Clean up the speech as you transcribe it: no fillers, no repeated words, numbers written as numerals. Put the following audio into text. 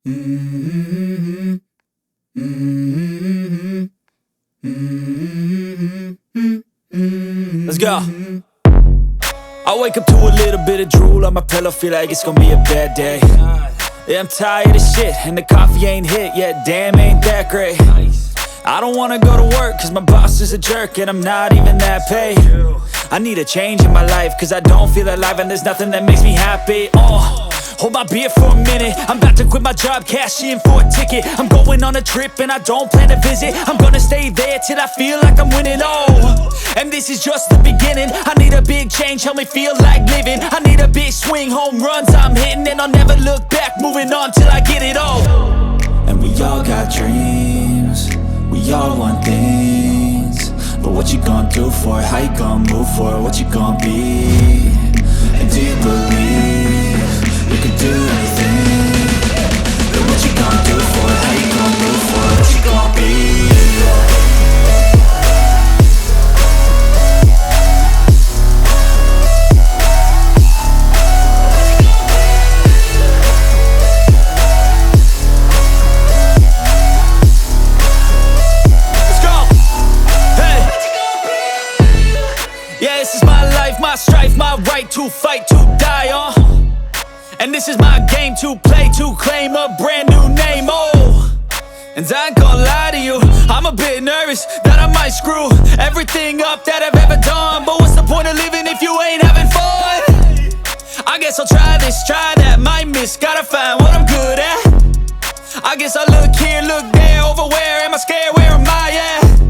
Mm-hmm. Mm-hmm. Mm-hmm. Let's go. I wake up to a little bit of drool on my pillow, feel like it's gonna be a bad day. Yeah, I'm tired of shit, and the coffee ain't hit yet, damn, ain't that great. I don't wanna go to work, cause my boss is a jerk, and I'm not even that paid. I need a change in my life, cause I don't feel alive, and there's nothing that makes me happy. Hold my beer for a minute, I'm about to quit my job, cash in for a ticket. I'm going on a trip and I don't plan to visit. I'm gonna stay there till I feel like I'm winning, and this is just the beginning. I need a big change, help me feel like living. I need a big swing, home runs I'm hitting, and I'll never look back, moving on till I get it all. And we all got dreams, we all want things, but what you gonna do for it? How you gonna move for it? What you gonna be? And do you believe you can do anything? But what you gonna do for it? How you gonna move for it? What you gonna be? Yeah, this is my life, my strife, my right to fight, to die on. And this is my game to play, to claim a brand new name, And I ain't gonna lie to you, I'm a bit nervous that I might screw everything up that I've ever done. But what's the point of living if you ain't having fun? I guess I'll try this, try that, might miss, gotta find what I'm good at. I guess I look here, look there, over where am I scared, where am I at?